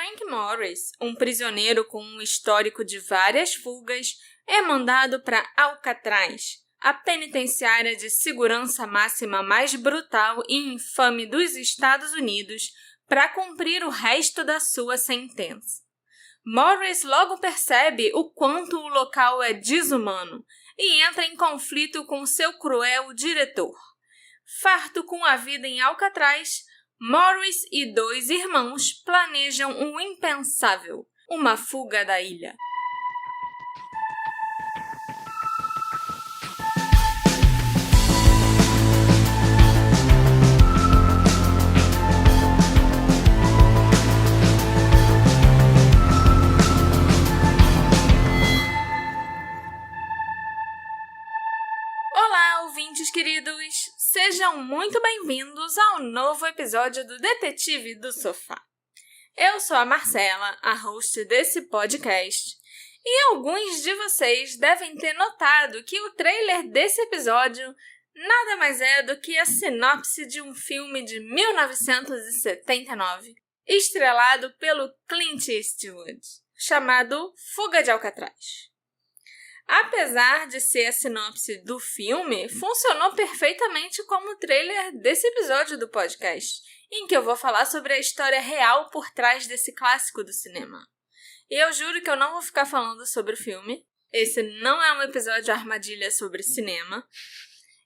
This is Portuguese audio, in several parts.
Frank Morris, um prisioneiro com um histórico de várias fugas, é mandado para Alcatraz, a penitenciária de segurança máxima mais brutal e infame dos Estados Unidos, para cumprir o resto da sua sentença. Morris logo percebe o quanto o local é desumano e entra em conflito com seu cruel diretor. Farto com a vida em Alcatraz, Morris e 2 irmãos planejam o impensável, uma fuga da ilha. Olá, ouvintes queridos! Sejam muito bem-vindos ao novo episódio do Detetive do Sofá. Eu sou a Marcela, a host desse podcast, e alguns de vocês devem ter notado que o trailer desse episódio nada mais é do que a sinopse de um filme de 1979, estrelado pelo Clint Eastwood, chamado Fuga de Alcatraz. Apesar de ser a sinopse do filme, funcionou perfeitamente como o trailer desse episódio do podcast, em que eu vou falar sobre a história real por trás desse clássico do cinema. E eu juro que eu não vou ficar falando sobre o filme. Esse não é um episódio armadilha sobre cinema.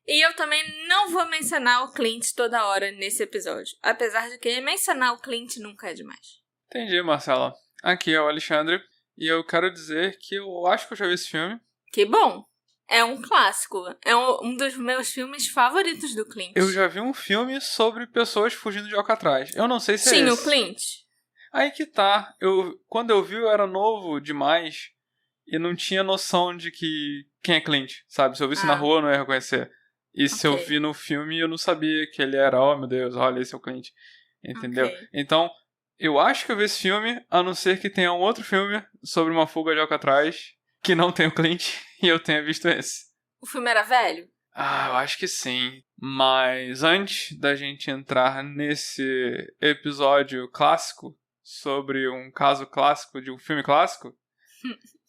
E eu também não vou mencionar o Clint toda hora nesse episódio, apesar de que mencionar o Clint nunca é demais. Entendi, Marcela. Aqui é o Alexandre, e eu quero dizer que eu acho que eu já vi esse filme. Que bom! É um clássico. É um dos meus filmes favoritos do Clint. Eu já vi um filme sobre pessoas fugindo de Alcatraz. Eu não sei se é esse. Sim, o Clint. Aí que tá. Quando eu vi, eu era novo demais e não tinha noção de quem é Clint, sabe? Se eu visse na rua, eu não ia reconhecer. E se eu vi no filme, eu não sabia que ele era, oh meu Deus, olha, esse é o Clint. Entendeu? Então, eu acho que eu vi esse filme, a não ser que tenha um outro filme sobre uma fuga de Alcatraz que não tem o Clint e eu tenha visto esse. O filme era velho? Eu acho que sim. Mas antes da gente entrar nesse episódio clássico sobre um caso clássico de um filme clássico,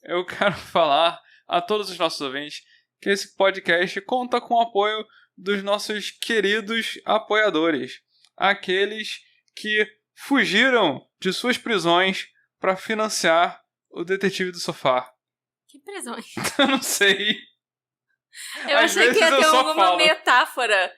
eu quero falar a todos os nossos ouvintes que esse podcast conta com o apoio dos nossos queridos apoiadores. Aqueles que fugiram de suas prisões para financiar o Detetive do Sofá. Que prisões? Eu não sei. Eu achei que ia ter alguma metáfora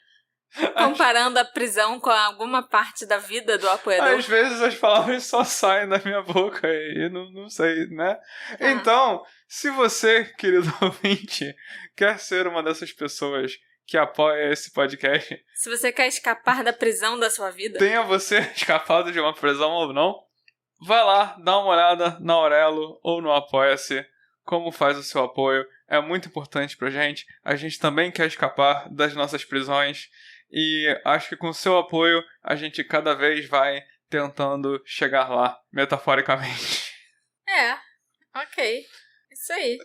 comparando a prisão com alguma parte da vida do apoiador. Às vezes as palavras só saem da minha boca e não sei, né? Então, se você, querido ouvinte, quer ser uma dessas pessoas que apoia esse podcast... Se você quer escapar da prisão da sua vida... Tenha você escapado de uma prisão ou não, vai lá, dá uma olhada na Aurelo ou no Apoia-se. Como faz o seu apoio, é muito importante pra gente. A gente também quer escapar das nossas prisões e acho que com o seu apoio a gente cada vez vai tentando chegar lá, metaforicamente. Ok. Isso aí.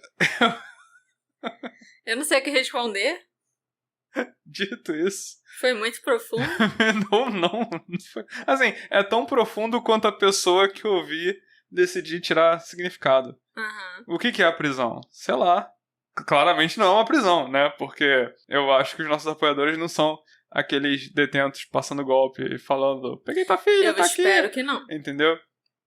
Eu não sei o que responder. Dito isso... Foi muito profundo? Não foi. Assim, é tão profundo quanto a pessoa que ouvir decidir tirar significado. O que é a prisão? Sei lá. Claramente não é uma prisão, né? Porque eu acho que os nossos apoiadores não são aqueles detentos passando golpe e falando, peguei tua filha, tá aqui. Eu espero que não. Entendeu?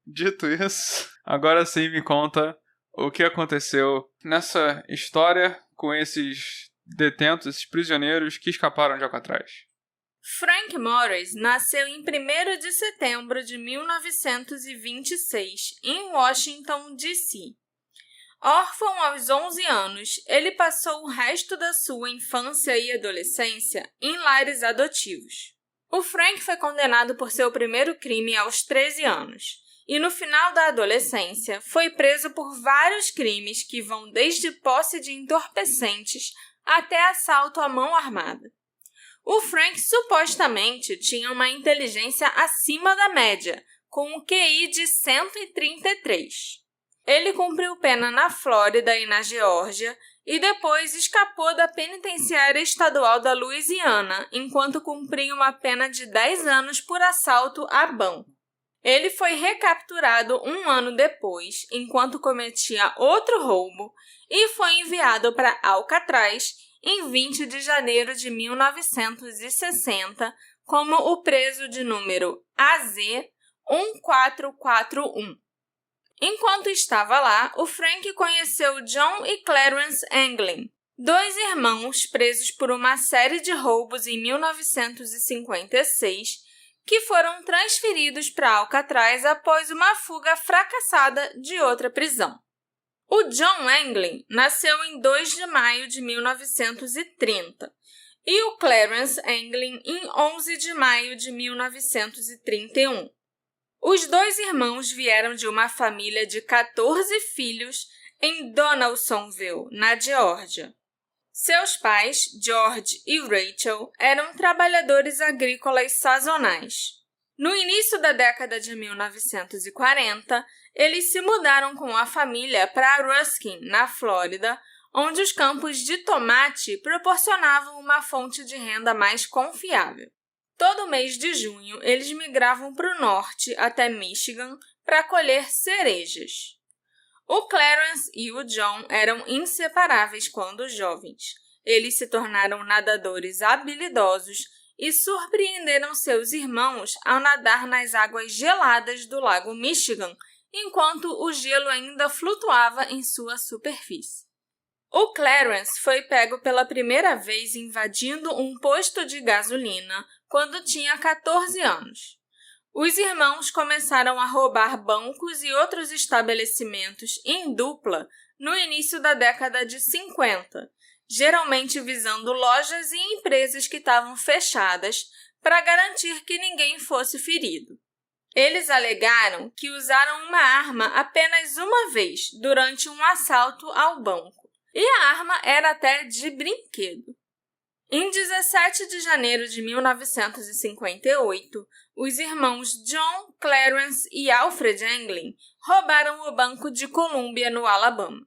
Dito isso, agora sim me conta o que aconteceu nessa história com esses detentos, esses prisioneiros que escaparam de Alcatraz. Frank Morris nasceu em 1º de setembro de 1926, em Washington, D.C. Órfão aos 11 anos, ele passou o resto da sua infância e adolescência em lares adotivos. O Frank foi condenado por seu primeiro crime aos 13 anos, e no final da adolescência foi preso por vários crimes que vão desde posse de entorpecentes até assalto à mão armada. O Frank supostamente tinha uma inteligência acima da média, com um QI de 133. Ele cumpriu pena na Flórida e na Geórgia e depois escapou da penitenciária estadual da Louisiana enquanto cumpria uma pena de 10 anos por assalto a banco. Ele foi recapturado um ano depois, enquanto cometia outro roubo, e foi enviado para Alcatraz em 20 de janeiro de 1960 como o preso de número AZ-1441. Enquanto estava lá, o Frank conheceu John e Clarence Anglin, dois irmãos presos por uma série de roubos em 1956, que foram transferidos para Alcatraz após uma fuga fracassada de outra prisão. O John Anglin nasceu em 2 de maio de 1930 e o Clarence Anglin em 11 de maio de 1931. Os dois irmãos vieram de uma família de 14 filhos em Donaldsonville, na Geórgia. Seus pais, George e Rachel, eram trabalhadores agrícolas sazonais. No início da década de 1940, eles se mudaram com a família para Ruskin, na Flórida, onde os campos de tomate proporcionavam uma fonte de renda mais confiável. Todo mês de junho, eles migravam para o norte, até Michigan, para colher cerejas. O Clarence e o John eram inseparáveis quando jovens. Eles se tornaram nadadores habilidosos e surpreenderam seus irmãos ao nadar nas águas geladas do lago Michigan, enquanto o gelo ainda flutuava em sua superfície. O Clarence foi pego pela primeira vez invadindo um posto de gasolina quando tinha 14 anos. Os irmãos começaram a roubar bancos e outros estabelecimentos em dupla no início da década de 50, geralmente visando lojas e empresas que estavam fechadas para garantir que ninguém fosse ferido. Eles alegaram que usaram uma arma apenas uma vez durante um assalto ao banco, e a arma era até de brinquedo. Em 17 de janeiro de 1958, os irmãos John, Clarence e Alfred Anglin roubaram o Banco de Columbia, no Alabama.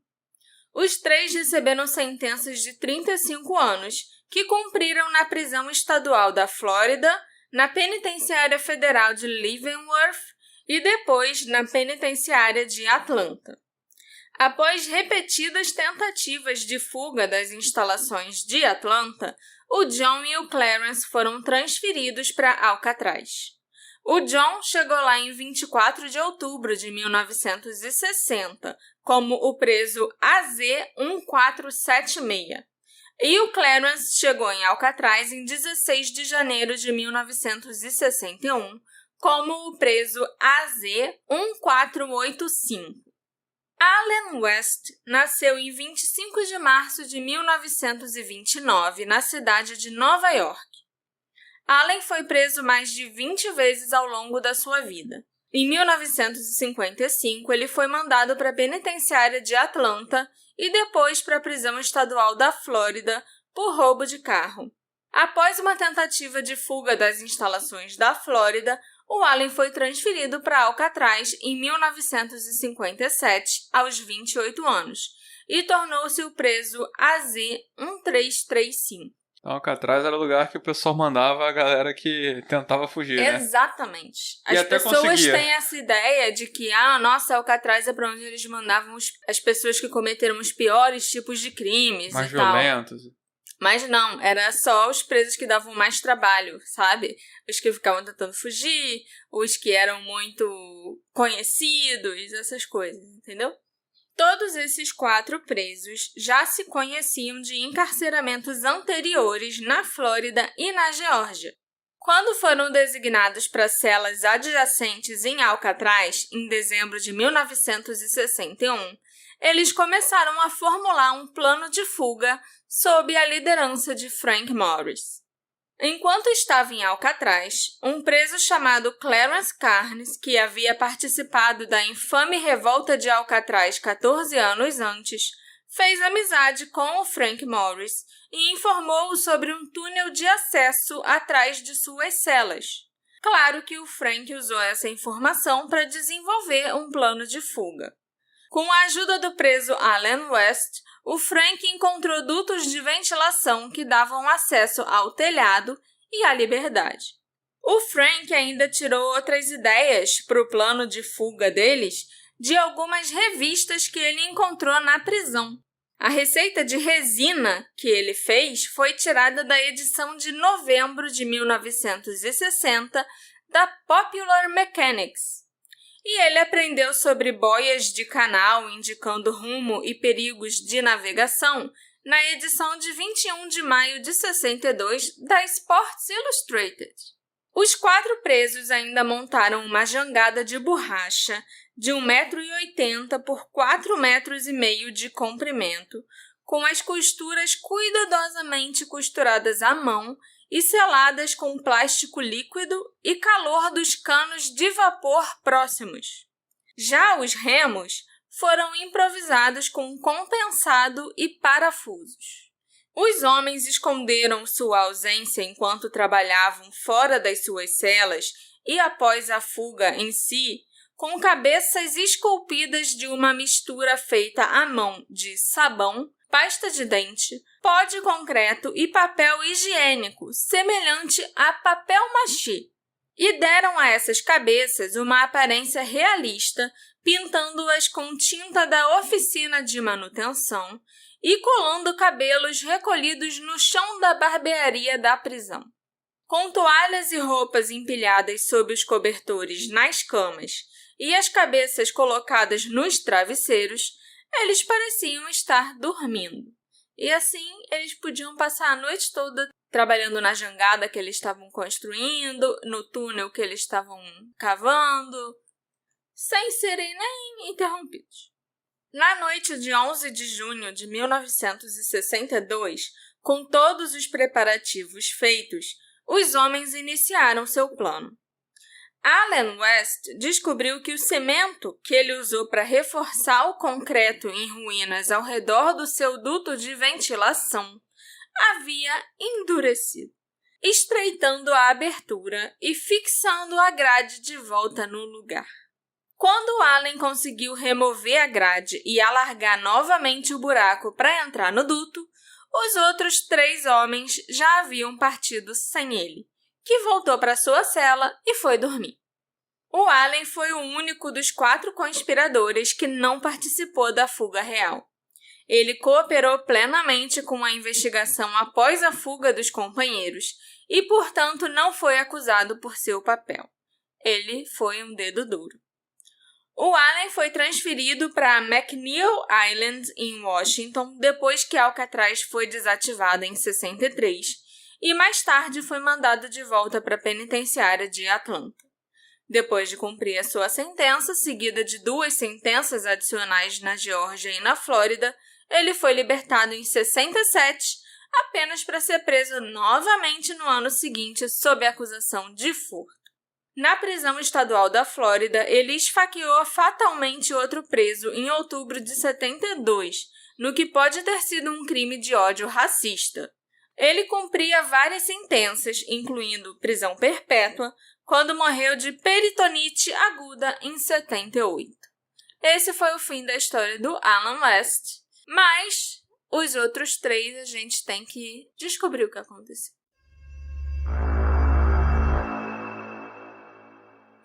Os três receberam sentenças de 35 anos, que cumpriram na prisão estadual da Flórida, na penitenciária federal de Leavenworth e depois na penitenciária de Atlanta. Após repetidas tentativas de fuga das instalações de Atlanta, o John e o Clarence foram transferidos para Alcatraz. O John chegou lá em 24 de outubro de 1960, como o preso AZ-1476, e o Clarence chegou em Alcatraz em 16 de janeiro de 1961, como o preso AZ-1485. Allen West nasceu em 25 de março de 1929, na cidade de Nova York. Allen foi preso mais de 20 vezes ao longo da sua vida. Em 1955, ele foi mandado para a penitenciária de Atlanta e depois para a prisão estadual da Flórida por roubo de carro. Após uma tentativa de fuga das instalações da Flórida, o Allen foi transferido para Alcatraz em 1957, aos 28 anos, e tornou-se o preso AZ-1335. Então, Alcatraz era o lugar que o pessoal mandava a galera que tentava fugir, né? Exatamente. E As até pessoas conseguia. têm essa ideia de que, Alcatraz é para onde eles mandavam as pessoas que cometeram os piores tipos de crimes Mais e tal. violentos. Mas não, era só os presos que davam mais trabalho, sabe? Os que ficavam tentando fugir, os que eram muito conhecidos, essas coisas, entendeu? Todos esses 4 presos já se conheciam de encarceramentos anteriores na Flórida e na Geórgia. Quando foram designados para celas adjacentes em Alcatraz, em dezembro de 1961, eles começaram a formular um plano de fuga sob a liderança de Frank Morris. Enquanto estava em Alcatraz, um preso chamado Clarence Carnes, que havia participado da infame revolta de Alcatraz 14 anos antes, fez amizade com o Frank Morris e informou-o sobre um túnel de acesso atrás de suas celas. Claro que o Frank usou essa informação para desenvolver um plano de fuga. Com a ajuda do preso Allen West, o Frank encontrou dutos de ventilação que davam acesso ao telhado e à liberdade. O Frank ainda tirou outras ideias para o plano de fuga deles de algumas revistas que ele encontrou na prisão. A receita de resina que ele fez foi tirada da edição de novembro de 1960 da Popular Mechanics. E ele aprendeu sobre boias de canal indicando rumo e perigos de navegação na edição de 21 de maio de 62 da Sports Illustrated. Os 4 presos ainda montaram uma jangada de borracha de 1,80 m por 4,5 m de comprimento, com as costuras cuidadosamente costuradas à mão e seladas com plástico líquido e calor dos canos de vapor próximos. Já os remos foram improvisados com compensado e parafusos. Os homens esconderam sua ausência enquanto trabalhavam fora das suas celas e após a fuga em si, com cabeças esculpidas de uma mistura feita à mão de sabão, pasta de dente, pó de concreto e papel higiênico, semelhante a papel machê, e deram a essas cabeças uma aparência realista, pintando-as com tinta da oficina de manutenção e colando cabelos recolhidos no chão da barbearia da prisão. Com toalhas e roupas empilhadas sob os cobertores nas camas e as cabeças colocadas nos travesseiros, eles pareciam estar dormindo. E assim, eles podiam passar a noite toda trabalhando na jangada que eles estavam construindo, no túnel que eles estavam cavando, sem serem nem interrompidos. Na noite de 11 de junho de 1962, com todos os preparativos feitos, os homens iniciaram seu plano. Alan West descobriu que o cimento que ele usou para reforçar o concreto em ruínas ao redor do seu duto de ventilação havia endurecido, estreitando a abertura e fixando a grade de volta no lugar. Quando Allen conseguiu remover a grade e alargar novamente o buraco para entrar no duto, os outros 3 homens já haviam partido sem ele, que voltou para sua cela e foi dormir. O Allen foi o único dos 4 conspiradores que não participou da fuga real. Ele cooperou plenamente com a investigação após a fuga dos companheiros e, portanto, não foi acusado por seu papel. Ele foi um dedo duro. O Allen foi transferido para McNeil Island, em Washington, depois que Alcatraz foi desativada em 63, e mais tarde foi mandado de volta para a penitenciária de Atlanta. Depois de cumprir a sua sentença, seguida de 2 sentenças adicionais na Geórgia e na Flórida, ele foi libertado em 67, apenas para ser preso novamente no ano seguinte sob a acusação de furto. Na prisão estadual da Flórida, ele esfaqueou fatalmente outro preso em outubro de 72, no que pode ter sido um crime de ódio racista. Ele cumpria várias sentenças, incluindo prisão perpétua, quando morreu de peritonite aguda em 78. Esse foi o fim da história do Alan West, mas os outros 3 a gente tem que descobrir o que aconteceu.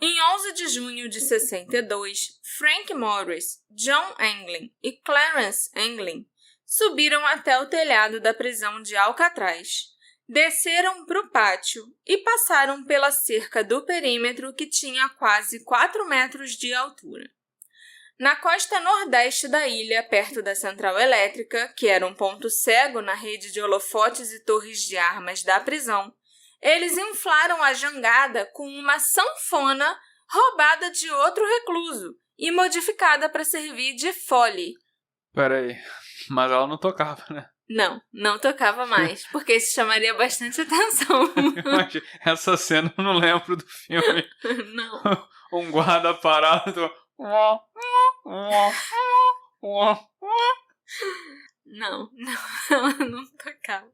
Em 11 de junho de 62, Frank Morris, John Anglin e Clarence Anglin subiram até o telhado da prisão de Alcatraz, desceram para o pátio e passaram pela cerca do perímetro que tinha quase 4 metros de altura. Na costa nordeste da ilha, perto da central elétrica, que era um ponto cego na rede de holofotes e torres de armas da prisão, eles inflaram a jangada com uma sanfona roubada de outro recluso e modificada para servir de fole. Peraí, mas ela não tocava, né? Não tocava mais, porque isso chamaria bastante atenção. Essa cena eu não lembro do filme. Não. Um guarda parado. Não, ela não tocava.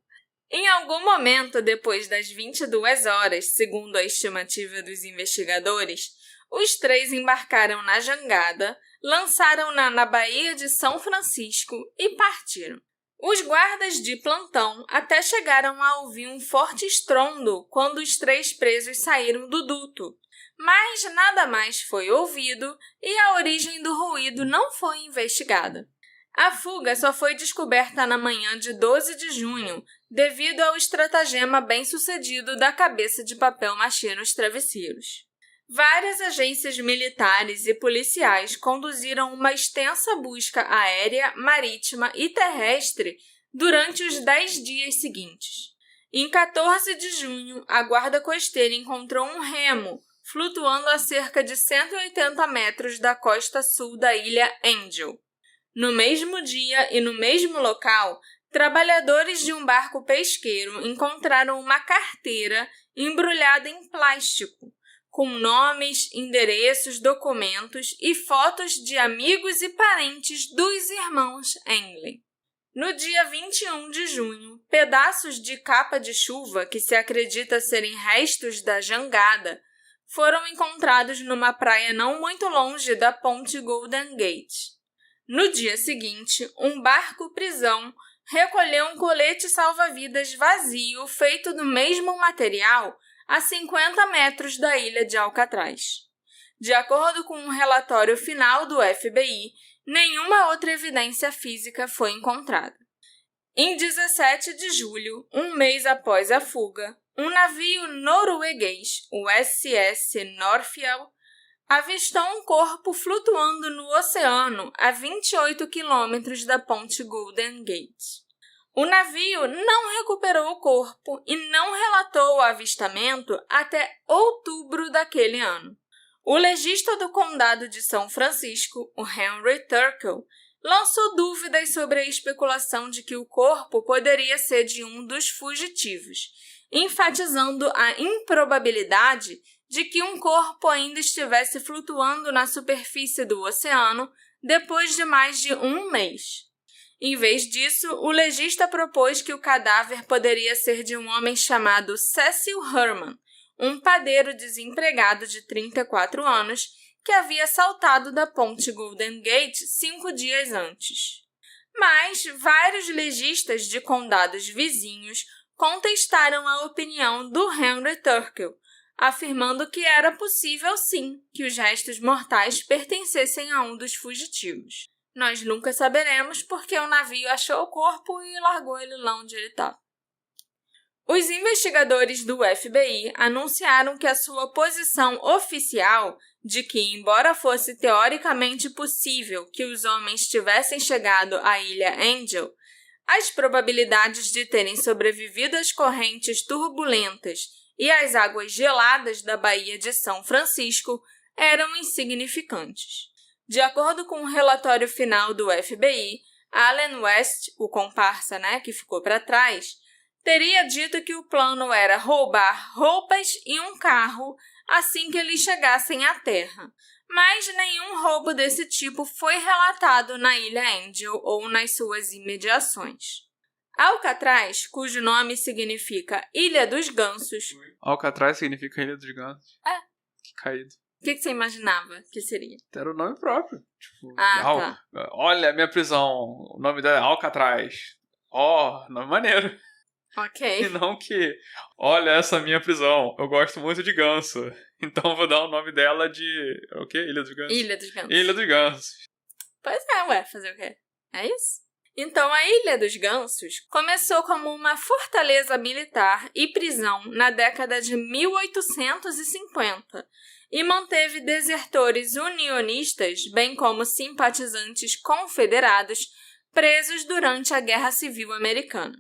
Em algum momento depois das 22 horas, segundo a estimativa dos investigadores, os 3 embarcaram na jangada, lançaram-na na Baía de São Francisco e partiram. Os guardas de plantão até chegaram a ouvir um forte estrondo quando os 3 presos saíram do duto, mas nada mais foi ouvido e a origem do ruído não foi investigada. A fuga só foi descoberta na manhã de 12 de junho, devido ao estratagema bem-sucedido da cabeça de papel machê nos travesseiros. Várias agências militares e policiais conduziram uma extensa busca aérea, marítima e terrestre durante os 10 dias seguintes. Em 14 de junho, a Guarda Costeira encontrou um remo flutuando a cerca de 180 metros da costa sul da ilha Angel. No mesmo dia e no mesmo local, trabalhadores de um barco pesqueiro encontraram uma carteira embrulhada em plástico, com nomes, endereços, documentos e fotos de amigos e parentes dos irmãos Ainley. No dia 21 de junho, pedaços de capa de chuva que se acredita serem restos da jangada foram encontrados numa praia não muito longe da ponte Golden Gate. No dia seguinte, um barco-prisão recolheu um colete salva-vidas vazio feito do mesmo material a 50 metros da ilha de Alcatraz. De acordo com um relatório final do FBI, nenhuma outra evidência física foi encontrada. Em 17 de julho, um mês após a fuga, um navio norueguês, o SS Norfjell, avistou um corpo flutuando no oceano a 28 quilômetros da ponte Golden Gate. O navio não recuperou o corpo e não relatou o avistamento até outubro daquele ano. O legista do condado de São Francisco, o Henry Turkle, lançou dúvidas sobre a especulação de que o corpo poderia ser de um dos fugitivos, enfatizando a improbabilidade de que um corpo ainda estivesse flutuando na superfície do oceano depois de mais de um mês. Em vez disso, o legista propôs que o cadáver poderia ser de um homem chamado Cecil Herman, um padeiro desempregado de 34 anos que havia saltado da ponte Golden Gate 5 dias antes. Mas vários legistas de condados vizinhos contestaram a opinião do Henry Turkle, afirmando que era possível sim que os restos mortais pertencessem a um dos fugitivos. Nós nunca saberemos porque o navio achou o corpo e largou ele lá onde ele estava. Os investigadores do FBI anunciaram que a sua posição oficial de que, embora fosse teoricamente possível que os homens tivessem chegado à ilha Angel, as probabilidades de terem sobrevivido às correntes turbulentas e às águas geladas da Baía de São Francisco eram insignificantes. De acordo com o relatório final do FBI, Allen West, o comparsa, que ficou para trás, teria dito que o plano era roubar roupas e um carro assim que eles chegassem à Terra, mas nenhum roubo desse tipo foi relatado na Ilha Angel ou nas suas imediações. Alcatraz, cujo nome significa Ilha dos Gansos... Alcatraz significa Ilha dos Gansos? É. Que caído. O que você imaginava que seria? Era o nome próprio. Tipo, tá. Olha a minha prisão, o nome dela é Alcatraz. Nome maneiro. Ok. E não que, olha essa minha prisão, eu gosto muito de ganso. Então vou dar o nome dela de... O quê? Ilha dos Gansos? Ilha dos Gansos. Ilha dos Gansos. Pois é, fazer o quê? É isso? Então, a Ilha dos Gansos começou como uma fortaleza militar e prisão na década de 1850 e manteve desertores unionistas, bem como simpatizantes confederados, presos durante a Guerra Civil Americana.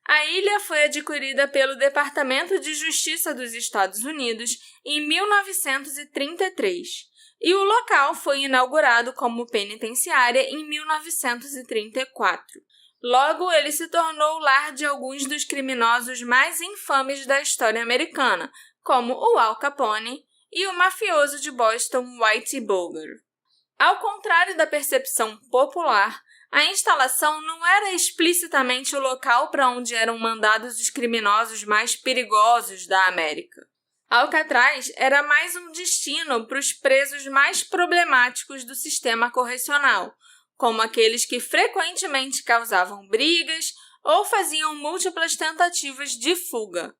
A ilha foi adquirida pelo Departamento de Justiça dos Estados Unidos em 1933 e o local foi inaugurado como penitenciária em 1934. Logo, ele se tornou o lar de alguns dos criminosos mais infames da história americana, como o Al Capone e o mafioso de Boston Whitey Bulger. Ao contrário da percepção popular, a instalação não era explicitamente o local para onde eram mandados os criminosos mais perigosos da América. Alcatraz era mais um destino para os presos mais problemáticos do sistema correcional, como aqueles que frequentemente causavam brigas ou faziam múltiplas tentativas de fuga.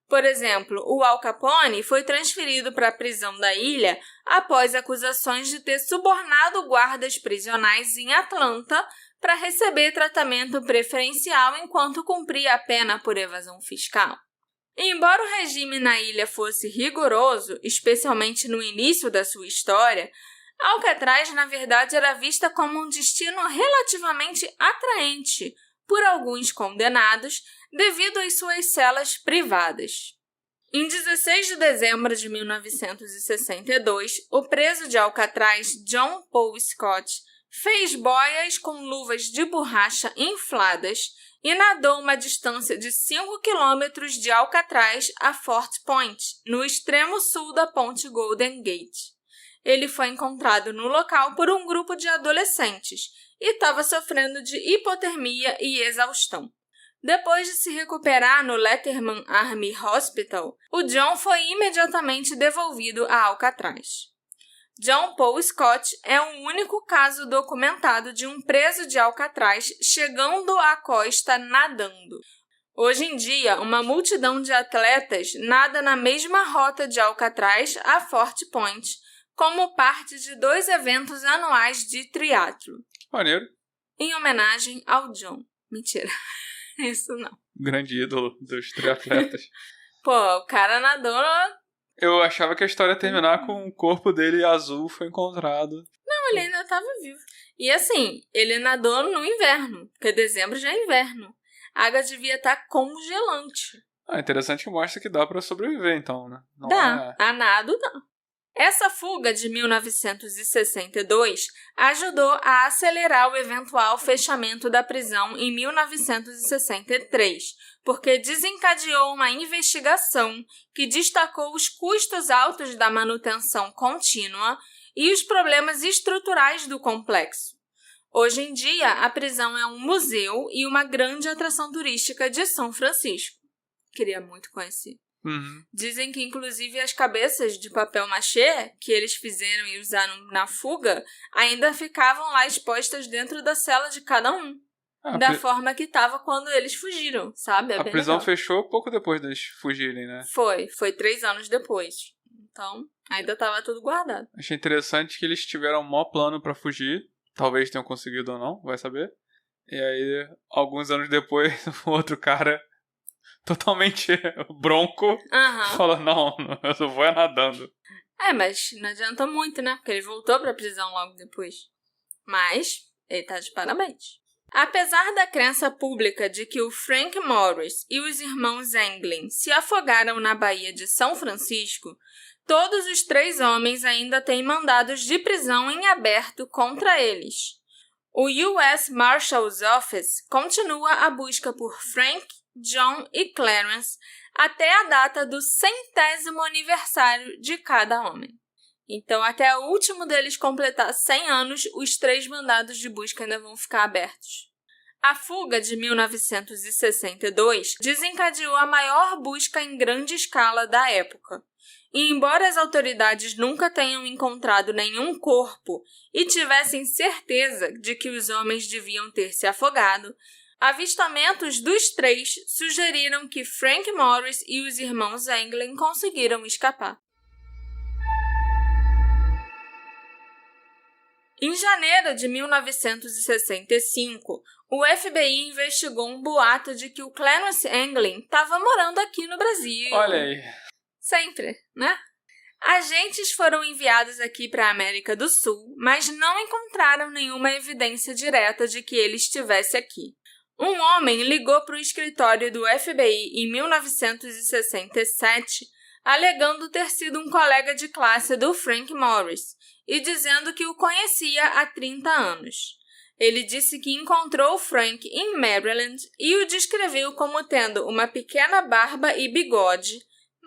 Por exemplo, o Al Capone foi transferido para a prisão da ilha após acusações de ter subornado guardas prisionais em Atlanta para receber tratamento preferencial enquanto cumpria a pena por evasão fiscal. Embora o regime na ilha fosse rigoroso, especialmente no início da sua história, Alcatraz, na verdade, era vista como um destino relativamente atraente por alguns condenados devido às suas celas privadas. Em 16 de dezembro de 1962, o preso de Alcatraz, John Paul Scott, fez boias com luvas de borracha infladas e nadou uma distância de 5 quilômetros de Alcatraz a Fort Point, no extremo sul da ponte Golden Gate. Ele foi encontrado no local por um grupo de adolescentes e estava sofrendo de hipotermia e exaustão. Depois de se recuperar no Letterman Army Hospital, o John foi imediatamente devolvido a Alcatraz. John Paul Scott é o único caso documentado de um preso de Alcatraz chegando à costa nadando. Hoje em dia, uma multidão de atletas nada na mesma rota de Alcatraz a Fort Point, como parte de 2 eventos anuais de triatlo. Maneiro. Em homenagem ao John. Mentira. Isso não. Grande ídolo dos triatletas. Pô, o cara nadou... Eu achava que a história ia terminar com o corpo dele azul foi encontrado. Não, ele ainda estava vivo. E assim, ele nadou no inverno, porque dezembro já é inverno. A água devia estar congelante. Interessante que mostra que dá pra sobreviver, então, né? Não dá. A nado dá. Essa fuga de 1962 ajudou a acelerar o eventual fechamento da prisão em 1963, porque desencadeou uma investigação que destacou os custos altos da manutenção contínua e os problemas estruturais do complexo. Hoje em dia, a prisão é um museu e uma grande atração turística de São Francisco. Queria muito conhecer. Uhum. Dizem que, inclusive, as cabeças de papel machê que eles fizeram e usaram na fuga ainda ficavam lá expostas dentro da cela de cada um. Da forma que estava quando eles fugiram, sabe? A prisão fechou pouco depois deles fugirem, né? Foi 3 anos depois. Então, ainda estava tudo guardado. Achei interessante que eles tiveram um maior plano pra fugir. Talvez tenham conseguido ou não, vai saber. E aí, alguns anos depois, o outro cara... totalmente bronco, falou, não, eu só vou nadando. Mas não adianta muito, né? Porque ele voltou pra prisão logo depois. Mas ele tá de parabéns. Apesar da crença pública de que o Frank Morris e os irmãos Anglin se afogaram na Baía de São Francisco, todos os 3 homens ainda têm mandados de prisão em aberto contra eles. O U.S. Marshal's Office continua a busca por Frank, John e Clarence até a data do 100º aniversário de cada homem. Então, até o último deles completar 100 anos, os 3 mandados de busca ainda vão ficar abertos. A fuga de 1962 desencadeou a maior busca em grande escala da época. E embora as autoridades nunca tenham encontrado nenhum corpo e tivessem certeza de que os homens deviam ter se afogado, avistamentos dos 3 sugeriram que Frank Morris e os irmãos Anglin conseguiram escapar. Em janeiro de 1965, o FBI investigou um boato de que o Clarence Anglin estava morando aqui no Brasil. Olha aí. Sempre, né? Agentes foram enviados aqui para a América do Sul, mas não encontraram nenhuma evidência direta de que ele estivesse aqui. Um homem ligou para o escritório do FBI em 1967, alegando ter sido um colega de classe do Frank Morris e dizendo que o conhecia há 30 anos. Ele disse que encontrou Frank em Maryland e o descreveu como tendo uma pequena barba e bigode,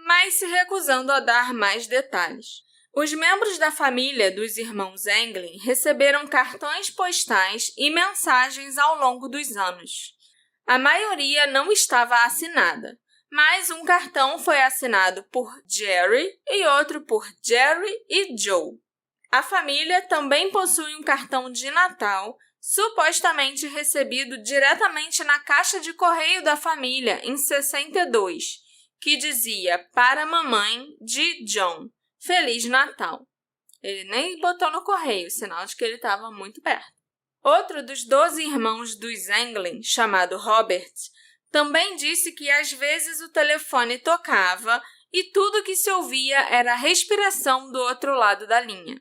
mas se recusando a dar mais detalhes. Os membros da família dos irmãos Anglin receberam cartões postais e mensagens ao longo dos anos. A maioria não estava assinada, mas um cartão foi assinado por Jerry e outro por Jerry e Joe. A família também possui um cartão de Natal supostamente recebido diretamente na caixa de correio da família em 62, que dizia para a mamãe de John, Feliz Natal. Ele nem botou no correio, sinal de que ele estava muito perto. Outro dos 12 irmãos dos Anglin, chamado Robert, também disse que às vezes o telefone tocava e tudo que se ouvia era a respiração do outro lado da linha.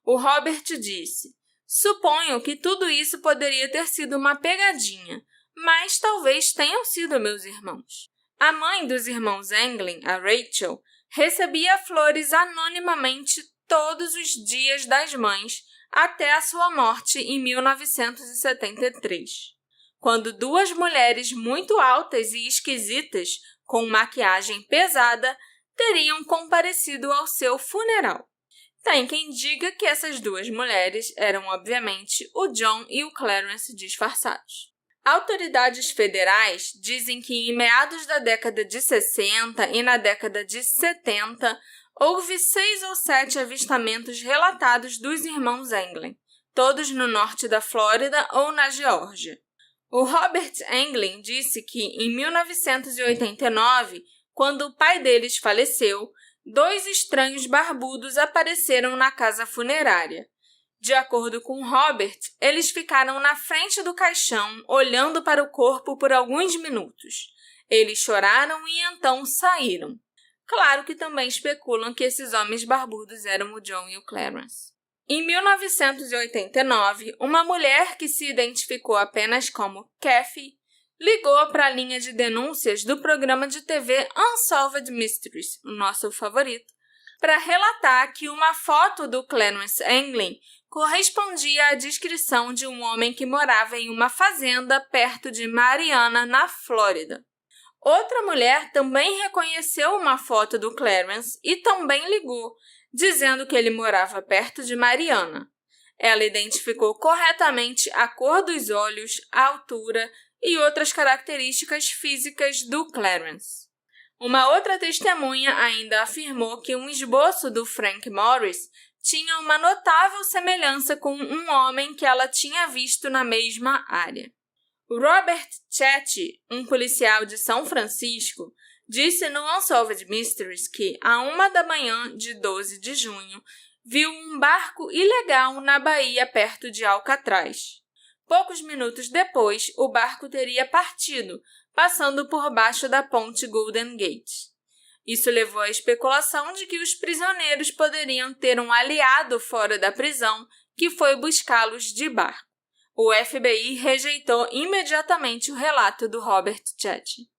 O Robert disse: "Suponho que tudo isso poderia ter sido uma pegadinha, mas talvez tenham sido meus irmãos." A mãe dos irmãos Anglin, a Rachel, recebia flores anonimamente todos os dias das mães até a sua morte em 1973. Quando duas mulheres muito altas e esquisitas, com maquiagem pesada, teriam comparecido ao seu funeral. Tem quem diga que essas duas mulheres eram, obviamente, o John e o Clarence disfarçados. Autoridades federais dizem que em meados da década de 60 e na década de 70, houve 6 ou 7 avistamentos relatados dos irmãos Anglin, todos no norte da Flórida ou na Geórgia. O Robert Anglin disse que, em 1989, quando o pai deles faleceu, 2 estranhos barbudos apareceram na casa funerária. De acordo com Robert, eles ficaram na frente do caixão, olhando para o corpo por alguns minutos. Eles choraram e então saíram. Claro que também especulam que esses homens barbudos eram o John e o Clarence. Em 1989, uma mulher que se identificou apenas como Kathy ligou para a linha de denúncias do programa de TV Unsolved Mysteries, o nosso favorito, para relatar que uma foto do Clarence Anglin correspondia à descrição de um homem que morava em uma fazenda perto de Marianna, na Flórida. Outra mulher também reconheceu uma foto do Clarence e também ligou, dizendo que ele morava perto de Marianna. Ela identificou corretamente a cor dos olhos, a altura e outras características físicas do Clarence. Uma outra testemunha ainda afirmou que um esboço do Frank Morris tinha uma notável semelhança com um homem que ela tinha visto na mesma área. Robert Chetty, um policial de São Francisco, disse no Unsolved Mysteries que, à 1 da manhã de 12 de junho, viu um barco ilegal na baía perto de Alcatraz. Poucos minutos depois, o barco teria partido, passando por baixo da ponte Golden Gate. Isso levou à especulação de que os prisioneiros poderiam ter um aliado fora da prisão que foi buscá-los de barco. O FBI rejeitou imediatamente o relato do Robert Chetty.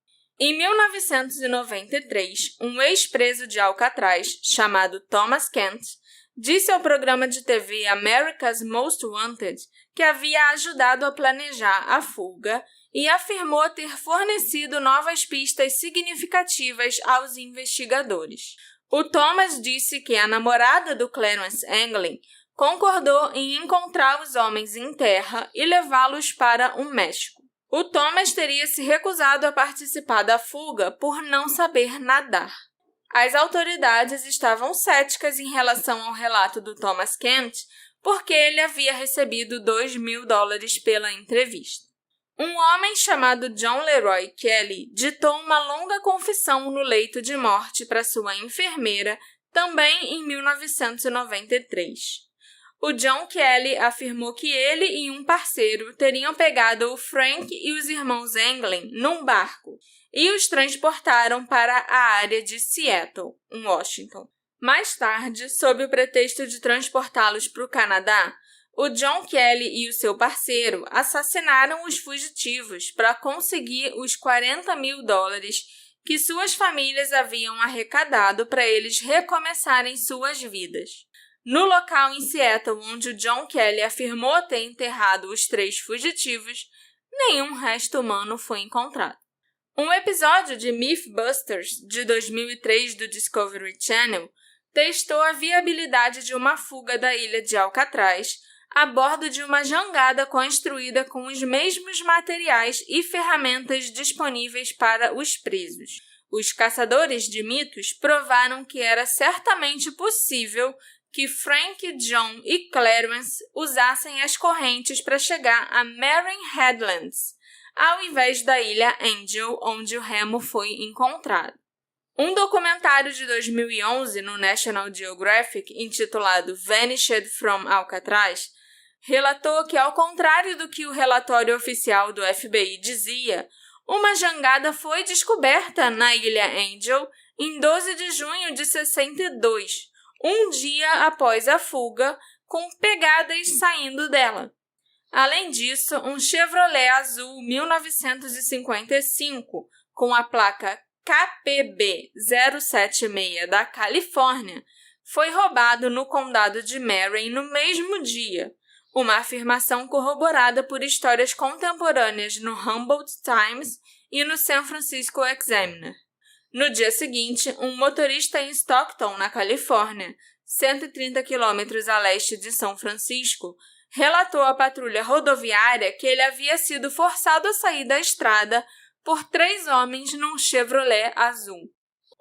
Em 1993, um ex-preso de Alcatraz, chamado Thomas Kent, disse ao programa de TV America's Most Wanted que havia ajudado a planejar a fuga e afirmou ter fornecido novas pistas significativas aos investigadores. O Thomas disse que a namorada do Clarence Anglin concordou em encontrar os homens em terra e levá-los para o México. O Thomas teria se recusado a participar da fuga por não saber nadar. As autoridades estavam céticas em relação ao relato do Thomas Kent porque ele havia recebido $2.000 pela entrevista. Um homem chamado John Leroy Kelly ditou uma longa confissão no leito de morte para sua enfermeira, também em 1993. O John Kelly afirmou que ele e um parceiro teriam pegado o Frank e os irmãos Anglin num barco e os transportaram para a área de Seattle, em Washington. Mais tarde, sob o pretexto de transportá-los para o Canadá, o John Kelly e o seu parceiro assassinaram os fugitivos para conseguir os $40.000 que suas famílias haviam arrecadado para eles recomeçarem suas vidas. No local em Seattle onde o John Kelly afirmou ter enterrado os 3 fugitivos, nenhum resto humano foi encontrado. Um episódio de Mythbusters de 2003 do Discovery Channel testou a viabilidade de uma fuga da ilha de Alcatraz a bordo de uma jangada construída com os mesmos materiais e ferramentas disponíveis para os presos. Os caçadores de mitos provaram que era certamente possível que Frank, John e Clarence usassem as correntes para chegar a Marion Headlands, ao invés da ilha Angel, onde o remo foi encontrado. Um documentário de 2011 no National Geographic, intitulado Vanished from Alcatraz, relatou que, ao contrário do que o relatório oficial do FBI dizia, uma jangada foi descoberta na ilha Angel em 12 de junho de 62, um dia após a fuga, com pegadas saindo dela. Além disso, um Chevrolet azul 1955, com a placa KPB 076 da Califórnia, foi roubado no condado de Marin no mesmo dia, uma afirmação corroborada por histórias contemporâneas no Humboldt Times e no San Francisco Examiner. No dia seguinte, um motorista em Stockton, na Califórnia, 130 quilômetros a leste de São Francisco, relatou à patrulha rodoviária que ele havia sido forçado a sair da estrada por 3 homens num Chevrolet azul.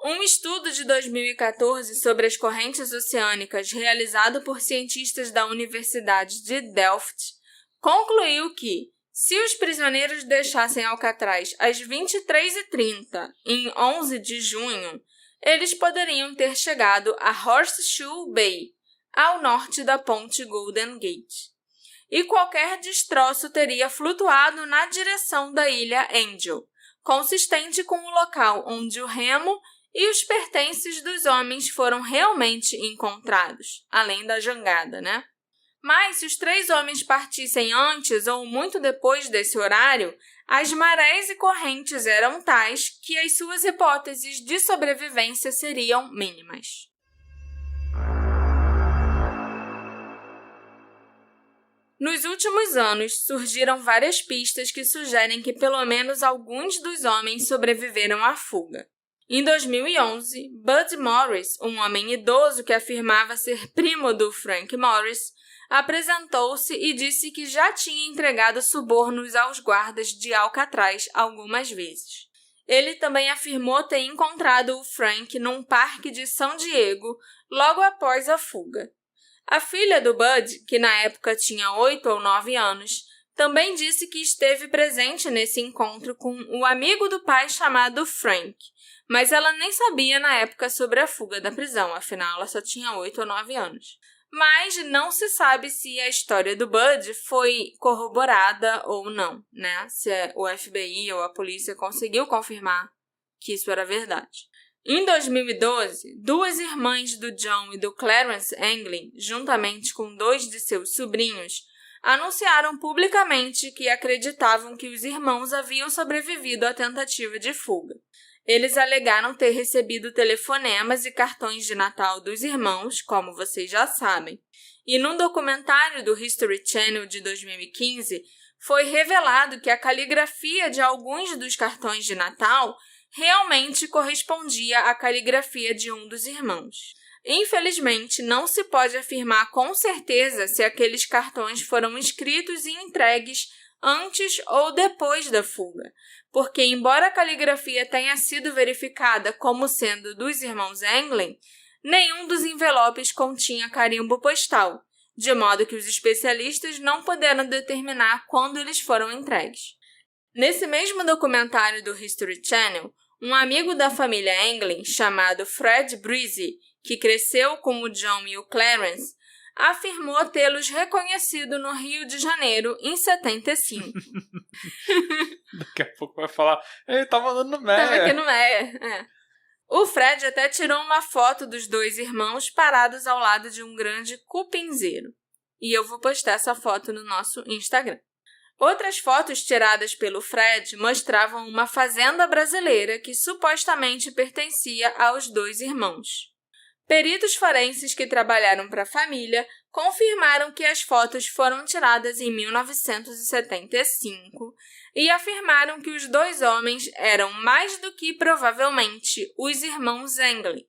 Um estudo de 2014 sobre as correntes oceânicas realizado por cientistas da Universidade de Delft concluiu que, se os prisioneiros deixassem Alcatraz às 23h30 em 11 de junho, eles poderiam ter chegado a Horseshoe Bay, ao norte da ponte Golden Gate. E qualquer destroço teria flutuado na direção da ilha Angel, consistente com o local onde o remo e os pertences dos homens foram realmente encontrados, além da jangada, né? Mas se os 3 homens partissem antes ou muito depois desse horário, as marés e correntes eram tais que as suas hipóteses de sobrevivência seriam mínimas. Nos últimos anos, surgiram várias pistas que sugerem que pelo menos alguns dos homens sobreviveram à fuga. Em 2011, Bud Morris, um homem idoso que afirmava ser primo do Frank Morris, apresentou-se e disse que já tinha entregado subornos aos guardas de Alcatraz algumas vezes. Ele também afirmou ter encontrado o Frank num parque de São Diego logo após a fuga. A filha do Bud, que na época tinha 8 ou 9 anos, também disse que esteve presente nesse encontro com o amigo do pai chamado Frank, mas ela nem sabia na época sobre a fuga da prisão, afinal ela só tinha 8 ou 9 anos. Mas não se sabe se a história do Bud foi corroborada ou não, né? Se o FBI ou a polícia conseguiu confirmar que isso era verdade. Em 2012, 2 irmãs do John e do Clarence Anglin, juntamente com 2 de seus sobrinhos, anunciaram publicamente que acreditavam que os irmãos haviam sobrevivido à tentativa de fuga. Eles alegaram ter recebido telefonemas e cartões de Natal dos irmãos, como vocês já sabem. E num documentário do History Channel de 2015, foi revelado que a caligrafia de alguns dos cartões de Natal realmente correspondia à caligrafia de um dos irmãos. Infelizmente, não se pode afirmar com certeza se aqueles cartões foram escritos e entregues antes ou depois da fuga, porque embora a caligrafia tenha sido verificada como sendo dos irmãos Anglin, nenhum dos envelopes continha carimbo postal, de modo que os especialistas não puderam determinar quando eles foram entregues. Nesse mesmo documentário do History Channel, um amigo da família Anglin, chamado Fred Breezy, que cresceu com o John e o Clarence, afirmou tê-los reconhecido no Rio de Janeiro em 75. Daqui a pouco vai falar, ele tava andando no Meia. Tava aqui no Meia, é. O Fred até tirou uma foto dos 2 irmãos parados ao lado de um grande cupinzeiro. E eu vou postar essa foto no nosso Instagram. Outras fotos tiradas pelo Fred mostravam uma fazenda brasileira que supostamente pertencia aos 2 irmãos. Peritos forenses que trabalharam para a família confirmaram que as fotos foram tiradas em 1975 e afirmaram que os 2 homens eram mais do que provavelmente os irmãos Anglin,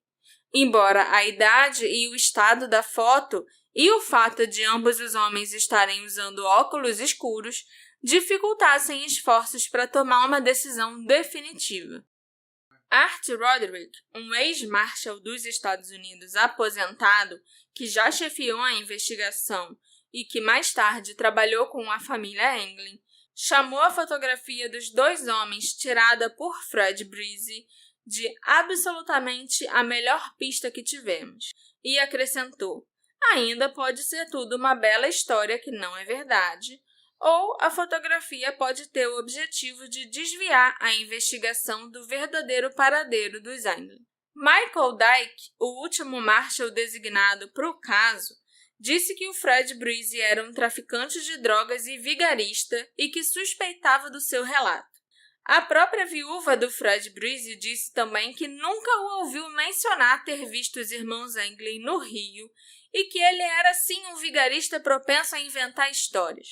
embora a idade e o estado da foto e o fato de ambos os homens estarem usando óculos escuros dificultassem esforços para tomar uma decisão definitiva. Art Roderick, um ex-marshal dos Estados Unidos aposentado que já chefiou a investigação e que mais tarde trabalhou com a família Anglin, chamou a fotografia dos dois homens tirada por Fred Brizzi de absolutamente a melhor pista que tivemos e acrescentou: ainda pode ser tudo uma bela história que não é verdade, ou a fotografia pode ter o objetivo de desviar a investigação do verdadeiro paradeiro dos Anglin. Michael Dyke, o último marshal designado para o caso, disse que o Fred Brizzi era um traficante de drogas e vigarista e que suspeitava do seu relato. A própria viúva do Fred Brizzi disse também que nunca o ouviu mencionar ter visto os irmãos Anglin no Rio e que ele era sim um vigarista propenso a inventar histórias.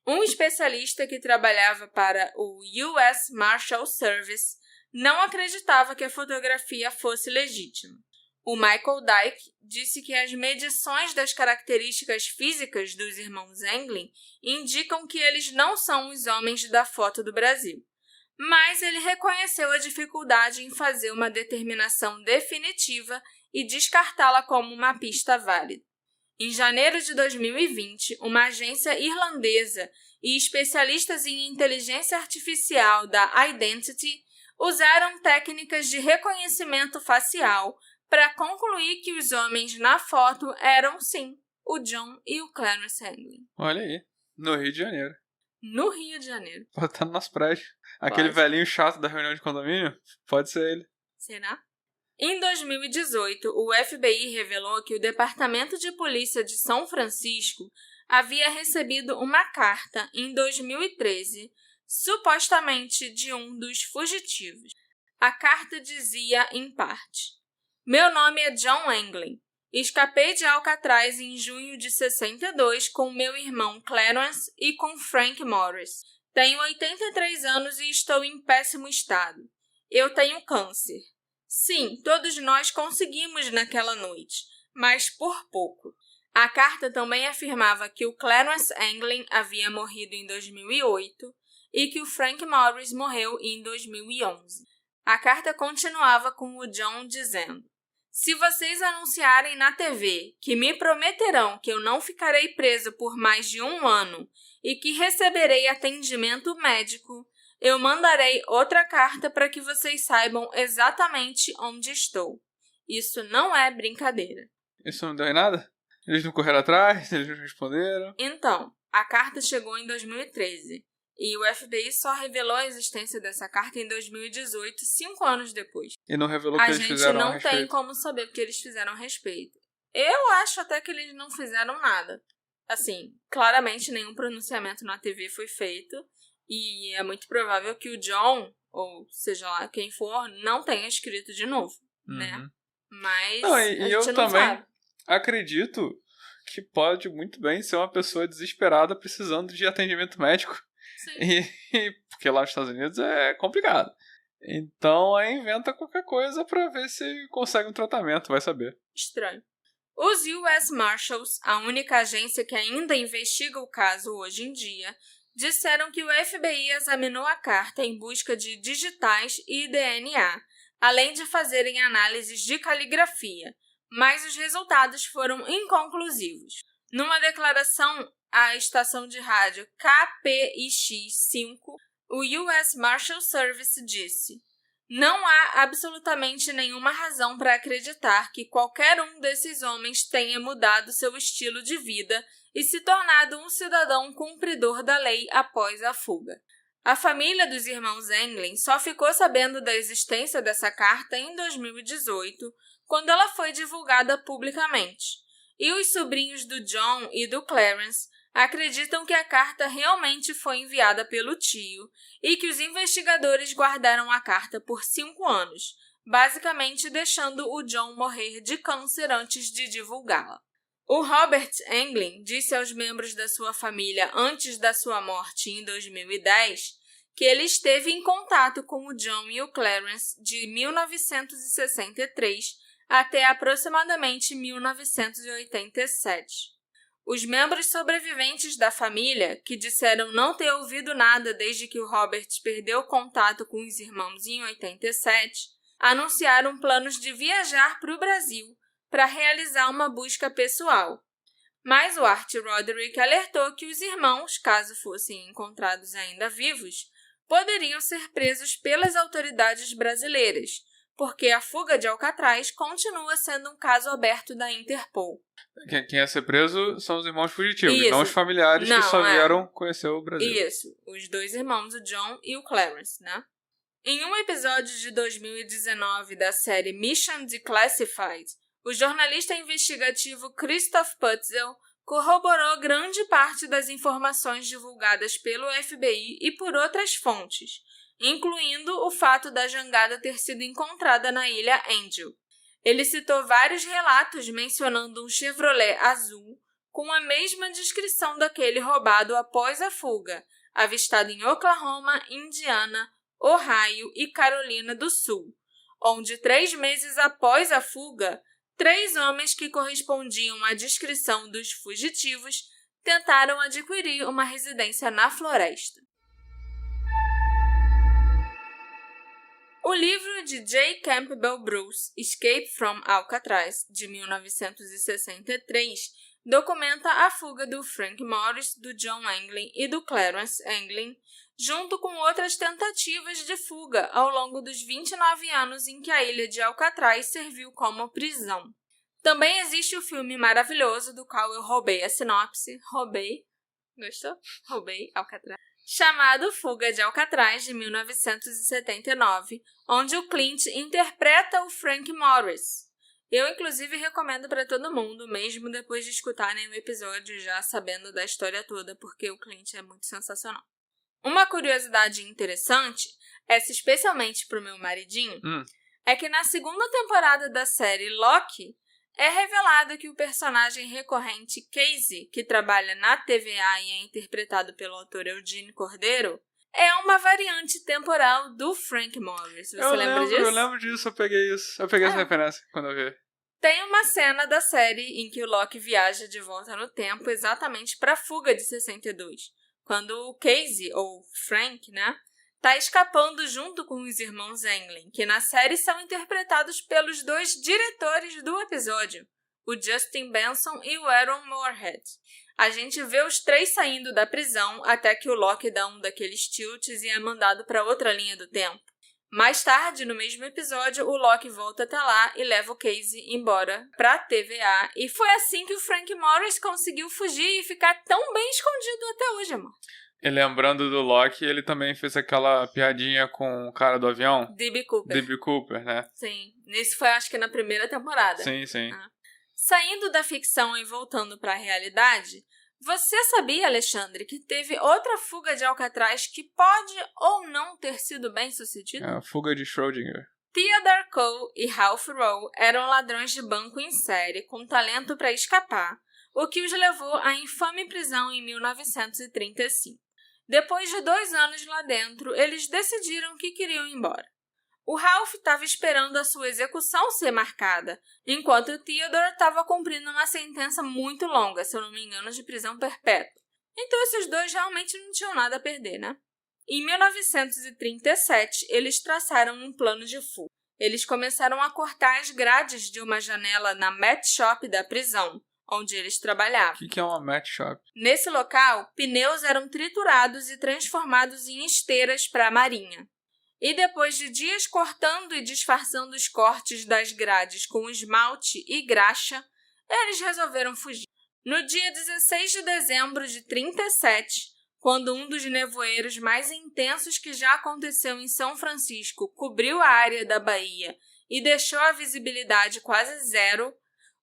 Um especialista que trabalhava para o US Marshal Service não acreditava que a fotografia fosse legítima. O Michael Dyke disse que as medições das características físicas dos irmãos Anglin indicam que eles não são os homens da foto do Brasil, mas ele reconheceu a dificuldade em fazer uma determinação definitiva e descartá-la como uma pista válida. Em janeiro de 2020, uma agência irlandesa e especialistas em inteligência artificial da Identity usaram técnicas de reconhecimento facial para concluir que os homens na foto eram, sim, o John e o Clarence Anglin. Olha aí, no Rio de Janeiro. No Rio de Janeiro. Pode estar no nosso prédio. Aquele velhinho chato da reunião de condomínio, pode ser ele. Será? Em 2018, o FBI revelou que o Departamento de Polícia de São Francisco havia recebido uma carta em 2013, supostamente de um dos fugitivos. A carta dizia, em parte: meu nome é John Anglin. Escapei de Alcatraz em junho de 62 com meu irmão Clarence e com Frank Morris. Tenho 83 anos e estou em péssimo estado. Eu tenho câncer. Sim, todos nós conseguimos naquela noite, mas por pouco. A carta também afirmava que o Clarence Anglin havia morrido em 2008 e que o Frank Morris morreu em 2011. A carta continuava com o John dizendo: se vocês anunciarem na TV que me prometerão que eu não ficarei preso por mais de 1 ano e que receberei atendimento médico, eu mandarei outra carta para que vocês saibam exatamente onde estou. Isso não é brincadeira. Isso não deu em nada? Eles não correram atrás? Eles não responderam? Então, a carta chegou em 2013 e o FBI só revelou a existência dessa carta em 2018, 5 anos depois. E não revelou o que eles fizeram a respeito? A gente não tem como saber o que eles fizeram a respeito. Eu acho até que eles não fizeram nada. Assim, claramente nenhum pronunciamento na TV foi feito e é muito provável que o John, ou seja lá quem for, não tenha escrito de novo, né? Mas não, a gente eu não também sabe. Acredito que pode muito bem ser uma pessoa desesperada precisando de atendimento médico. Porque lá nos Estados Unidos é complicado. Então aí inventa qualquer coisa pra ver se consegue um tratamento, vai saber. Estranho. Os US Marshals, a única agência que ainda investiga o caso hoje em dia, disseram que o FBI examinou a carta em busca de digitais e DNA, além de fazerem análises de caligrafia, mas os resultados foram inconclusivos. Numa declaração à estação de rádio KPIX5, o US Marshal Service disse: não há absolutamente nenhuma razão para acreditar que qualquer um desses homens tenha mudado seu estilo de vida e se tornado um cidadão cumpridor da lei após a fuga. A família dos irmãos Anglin só ficou sabendo da existência dessa carta em 2018, quando ela foi divulgada publicamente. E os sobrinhos do John e do Clarence acreditam que a carta realmente foi enviada pelo tio e que os investigadores guardaram a carta por 5 anos, basicamente deixando o John morrer de câncer antes de divulgá-la. O Robert Anglin disse aos membros da sua família antes da sua morte em 2010 que ele esteve em contato com o John e o Clarence de 1963 até aproximadamente 1987. Os membros sobreviventes da família, que disseram não ter ouvido nada desde que o Robert perdeu contato com os irmãos em 87, anunciaram planos de viajar para o Brasil para realizar uma busca pessoal. Mas o Art Roderick alertou que os irmãos, caso fossem encontrados ainda vivos, poderiam ser presos pelas autoridades brasileiras, porque a fuga de Alcatraz continua sendo um caso aberto da Interpol. Quem ia ser preso são os irmãos fugitivos, Isso. não os familiares que só vieram conhecer o Brasil. Isso, os dois irmãos, o John e o Clarence, né? Em um episódio de 2019 da série Mission Declassified, o jornalista investigativo Christoph Putzel corroborou grande parte das informações divulgadas pelo FBI e por outras fontes, incluindo o fato da jangada ter sido encontrada na ilha Angel. Ele citou vários relatos mencionando um Chevrolet azul com a mesma descrição daquele roubado após a fuga, avistado em Oklahoma, Indiana, Ohio e Carolina do Sul, onde 3 meses após a fuga, 3 homens que correspondiam à descrição dos fugitivos tentaram adquirir uma residência na floresta. O livro de J. Campbell Bruce, Escape from Alcatraz, de 1963, documenta a fuga do Frank Morris, do John Anglin e do Clarence Anglin, junto com outras tentativas de fuga ao longo dos 29 anos em que a ilha de Alcatraz serviu como prisão. Também existe o filme maravilhoso, do qual eu roubei a sinopse. Gostou? Roubei Alcatraz. Chamado Fuga de Alcatraz, de 1979, onde o Clint interpreta o Frank Morris. Eu, inclusive, recomendo para todo mundo, mesmo depois de escutarem o episódio já sabendo da história toda, porque o Clint é muito sensacional. Uma curiosidade interessante, essa especialmente pro meu maridinho, é que na segunda temporada da série Loki, é revelado que o personagem recorrente Casey, que trabalha na TVA e é interpretado pelo ator Eugene Cordeiro, é uma variante temporal do Frank Morris. Você lembra disso? Eu lembro disso, eu peguei isso. Eu peguei essa referência quando eu vi. Tem uma cena da série em que o Loki viaja de volta no tempo exatamente para a fuga de 62, quando o Casey, ou Frank, né, tá escapando junto com os irmãos Anglin, que na série são interpretados pelos 2 diretores do episódio, o Justin Benson e o Aaron Moorhead. A gente vê os 3 saindo da prisão até que o Loki dá um daqueles tilts e é mandado para outra linha do tempo. Mais tarde, no mesmo episódio, o Loki volta até lá e leva o Casey embora pra TVA, e foi assim que o Frank Morris conseguiu fugir e ficar tão bem escondido até hoje, amor. E lembrando do Loki, ele também fez aquela piadinha com o cara do avião. D.B. Cooper, né? Sim. Isso foi, acho que, na primeira temporada. Sim. Saindo da ficção e voltando para a realidade, você sabia, Alexandre, que teve outra fuga de Alcatraz que pode ou não ter sido bem sucedida? É a fuga de Schrödinger. Theodore Cole e Ralph Rowe eram ladrões de banco em série com talento para escapar, o que os levou à infame prisão em 1935. Depois de 2 anos lá dentro, eles decidiram que queriam ir embora. O Ralph estava esperando a sua execução ser marcada, enquanto o Theodore estava cumprindo uma sentença muito longa, se eu não me engano, de prisão perpétua. Então esses 2 realmente não tinham nada a perder, né? Em 1937, eles traçaram um plano de fuga. Eles começaram a cortar as grades de uma janela na mat shop da prisão, onde eles trabalhavam. O que é uma mat shop? Nesse local, pneus eram triturados e transformados em esteiras para a marinha. E depois de dias cortando e disfarçando os cortes das grades com esmalte e graxa, eles resolveram fugir. No dia 16 de dezembro de 1937, quando um dos nevoeiros mais intensos que já aconteceu em São Francisco cobriu a área da baía e deixou a visibilidade quase zero,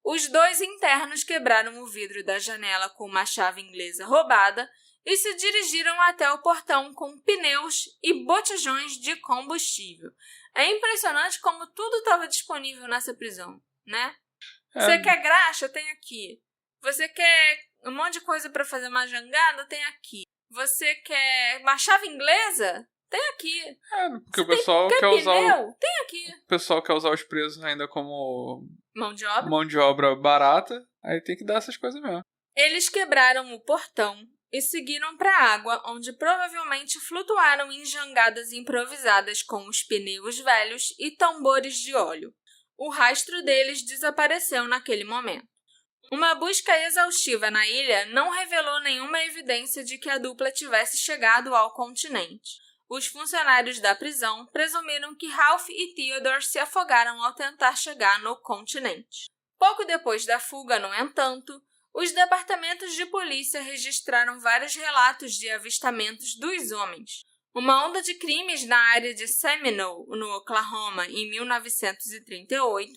os 2 internos quebraram o vidro da janela com uma chave inglesa roubada e se dirigiram até o portão com pneus e botijões de combustível. É impressionante como tudo estava disponível nessa prisão, né? Você quer graxa? Tem aqui. Você quer um monte de coisa para fazer uma jangada? Tem aqui. Você quer uma chave inglesa? Tem aqui. Porque o pessoal quer usar Tem aqui. O pessoal quer usar os presos ainda como mão de obra barata, aí tem que dar essas coisas mesmo. Eles quebraram o portão e seguiram para a água, onde provavelmente flutuaram em jangadas improvisadas com os pneus velhos e tambores de óleo. O rastro deles desapareceu naquele momento. Uma busca exaustiva na ilha não revelou nenhuma evidência de que a dupla tivesse chegado ao continente. Os funcionários da prisão presumiram que Ralph e Theodore se afogaram ao tentar chegar no continente. Pouco depois da fuga, no entanto, os departamentos de polícia registraram vários relatos de avistamentos dos homens. Uma onda de crimes na área de Seminole, no Oklahoma, em 1938,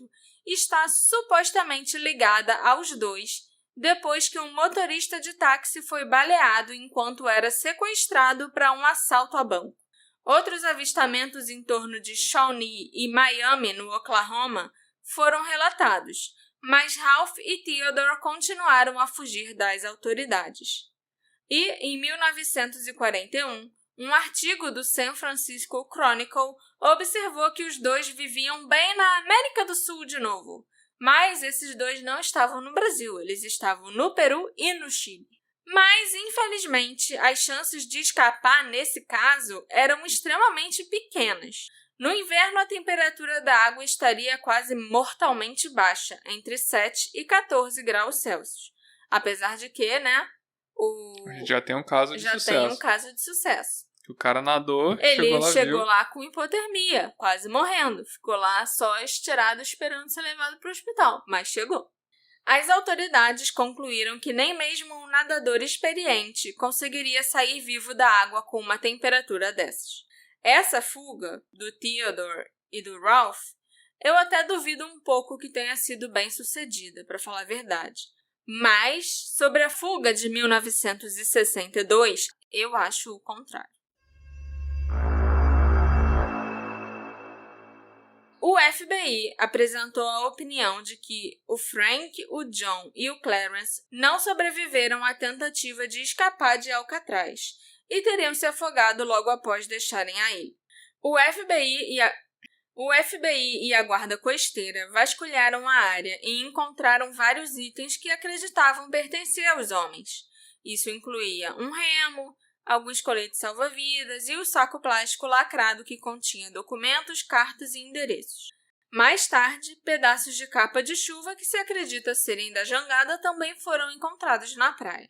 está supostamente ligada aos dois, depois que um motorista de táxi foi baleado enquanto era sequestrado para um assalto a banco. Outros avistamentos em torno de Shawnee e Miami, no Oklahoma, foram relatados, mas Ralph e Theodore continuaram a fugir das autoridades. E, em 1941, um artigo do San Francisco Chronicle observou que os dois viviam bem na América do Sul de novo, mas esses dois não estavam no Brasil, eles estavam no Peru e no Chile. Mas, infelizmente, as chances de escapar nesse caso eram extremamente pequenas. No inverno, a temperatura da água estaria quase mortalmente baixa, entre 7 e 14 graus Celsius. Apesar de que, né, A gente já tem um caso de sucesso. Já tem um caso de sucesso. O cara nadou, Ele chegou viu. lá com hipotermia, quase morrendo. Ficou lá só estirado esperando ser levado para o hospital, mas chegou. As autoridades concluíram que nem mesmo um nadador experiente conseguiria sair vivo da água com uma temperatura dessas. Essa fuga do Theodore e do Ralph, eu até duvido um pouco que tenha sido bem sucedida, para falar a verdade. Mas, sobre a fuga de 1962, eu acho o contrário. O FBI apresentou a opinião de que o Frank, o John e o Clarence não sobreviveram à tentativa de escapar de Alcatraz e teriam se afogado logo após deixarem a ilha. O FBI e a Guarda Costeira vasculharam a área e encontraram vários itens que acreditavam pertencer aos homens. Isso incluía um remo, alguns coletes salva-vidas e o saco plástico lacrado que continha documentos, cartas e endereços. Mais tarde, pedaços de capa de chuva que se acredita serem da jangada também foram encontrados na praia.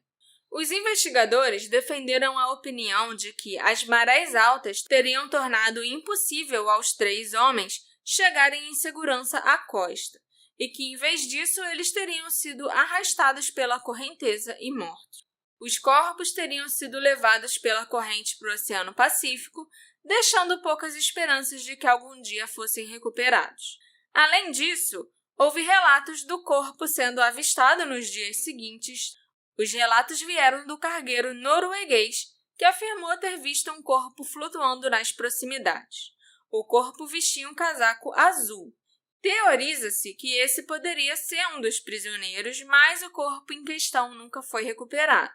Os investigadores defenderam a opinião de que as marés altas teriam tornado impossível aos 3 homens chegarem em segurança à costa, e que, em vez disso, eles teriam sido arrastados pela correnteza e mortos. Os corpos teriam sido levados pela corrente para o Oceano Pacífico, deixando poucas esperanças de que algum dia fossem recuperados. Além disso, houve relatos do corpo sendo avistado nos dias seguintes. Os relatos vieram do cargueiro norueguês, que afirmou ter visto um corpo flutuando nas proximidades. O corpo vestia um casaco azul. Teoriza-se que esse poderia ser um dos prisioneiros, mas o corpo em questão nunca foi recuperado.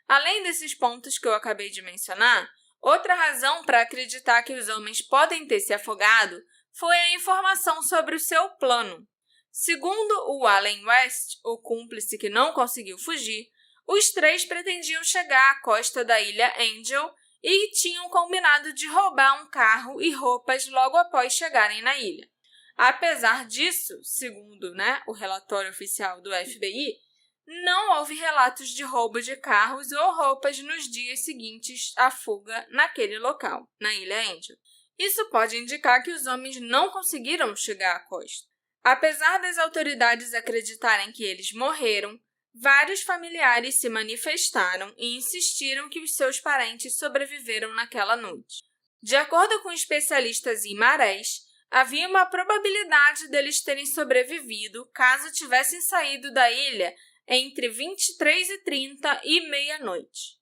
Além desses pontos que eu acabei de mencionar, outra razão para acreditar que os homens podem ter se afogado foi a informação sobre o seu plano. Segundo o Allen West, o cúmplice que não conseguiu fugir, os 3 pretendiam chegar à costa da ilha Angel e tinham combinado de roubar um carro e roupas logo após chegarem na ilha. Apesar disso, segundo o relatório oficial do FBI, não houve relatos de roubo de carros ou roupas nos dias seguintes à fuga naquele local, na Ilha Angel. Isso pode indicar que os homens não conseguiram chegar à costa. Apesar das autoridades acreditarem que eles morreram, vários familiares se manifestaram e insistiram que os seus parentes sobreviveram naquela noite. De acordo com especialistas em marés, havia uma probabilidade deles terem sobrevivido caso tivessem saído da ilha entre 23h30 e meia-noite.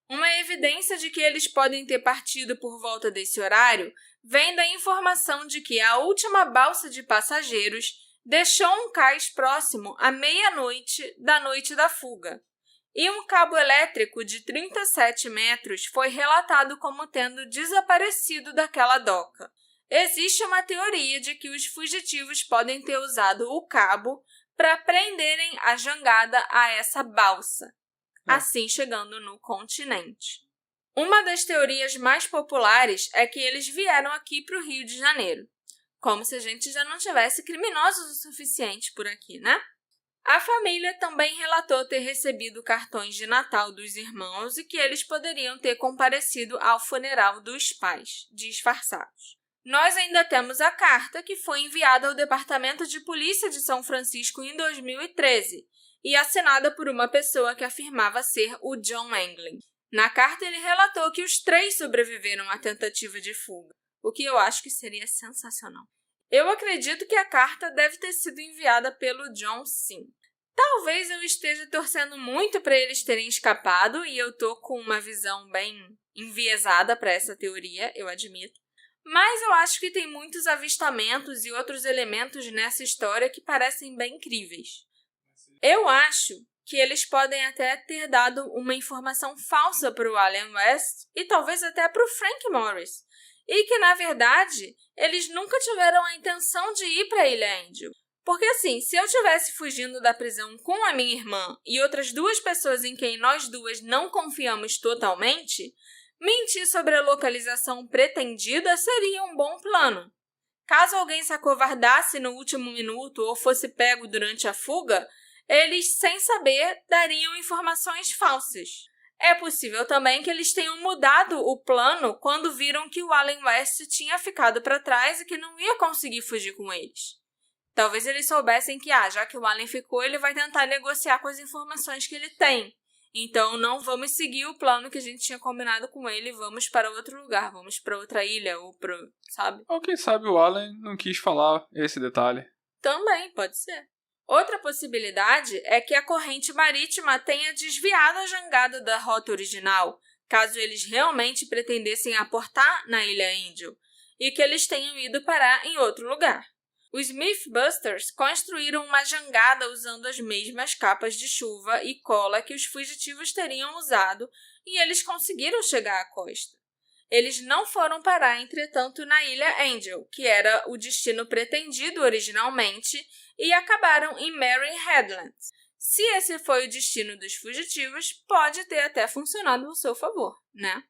Uma evidência de que eles podem ter partido por volta desse horário vem da informação de que a última balsa de passageiros deixou um cais próximo à meia-noite da noite da fuga, e um cabo elétrico de 37 metros foi relatado como tendo desaparecido daquela doca. Existe uma teoria de que os fugitivos podem ter usado o cabo para prenderem a jangada a essa balsa. assim chegando no continente. Uma das teorias mais populares é que eles vieram aqui para o Rio de Janeiro. Como se a gente já não tivesse criminosos o suficiente por aqui, né? A família também relatou ter recebido cartões de Natal dos irmãos e que eles poderiam ter comparecido ao funeral dos pais, disfarçados. Nós ainda temos a carta que foi enviada ao Departamento de Polícia de São Francisco em 2013 e assinada por uma pessoa que afirmava ser o John Anglin. Na carta, ele relatou que os 3 sobreviveram à tentativa de fuga, o que eu acho que seria sensacional. Eu acredito que a carta deve ter sido enviada pelo John, sim. Talvez eu esteja torcendo muito para eles terem escapado e eu tô com uma visão bem enviesada para essa teoria, eu admito. Mas eu acho que tem muitos avistamentos e outros elementos nessa história que parecem bem incríveis. Eu acho que eles podem até ter dado uma informação falsa para o Allen West e talvez até para o Frank Morris. E que, na verdade, eles nunca tiveram a intenção de ir para a Ilha Angel. Porque assim, se eu estivesse fugindo da prisão com a minha irmã e outras 2 pessoas em quem nós 2 não confiamos totalmente, mentir sobre a localização pretendida seria um bom plano. Caso alguém se acovardasse no último minuto ou fosse pego durante a fuga, eles, sem saber, dariam informações falsas. É possível também que eles tenham mudado o plano quando viram que o Allen West tinha ficado para trás e que não ia conseguir fugir com eles. Talvez eles soubessem que, já que o Allen ficou, ele vai tentar negociar com as informações que ele tem. Então, não vamos seguir o plano que a gente tinha combinado com ele, vamos para outro lugar, vamos para outra ilha, ou para, sabe? Ou quem sabe o Allen não quis falar esse detalhe. Também, pode ser. Outra possibilidade é que a corrente marítima tenha desviado a jangada da rota original, caso eles realmente pretendessem aportar na Ilha Angel, e que eles tenham ido parar em outro lugar. Os Mythbusters construíram uma jangada usando as mesmas capas de chuva e cola que os fugitivos teriam usado e eles conseguiram chegar à costa. Eles não foram parar, entretanto, na Ilha Angel, que era o destino pretendido originalmente, e acabaram em Mary Headlands. Se esse foi o destino dos fugitivos, pode ter até funcionado ao seu favor, né?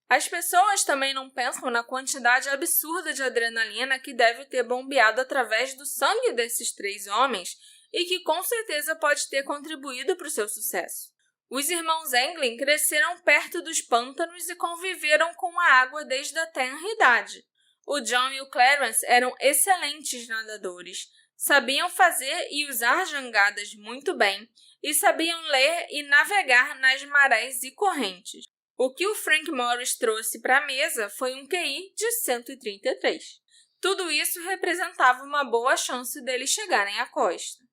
As pessoas também não pensam na quantidade absurda de adrenalina que deve ter bombeado através do sangue desses 3 homens e que com certeza pode ter contribuído para o seu sucesso. Os irmãos Anglin cresceram perto dos pântanos e conviveram com a água desde a tenra idade. O John e o Clarence eram excelentes nadadores, sabiam fazer e usar jangadas muito bem e sabiam ler e navegar nas marés e correntes. O que o Frank Morris trouxe para a mesa foi um QI de 133. Tudo isso representava uma boa chance deles chegarem à costa.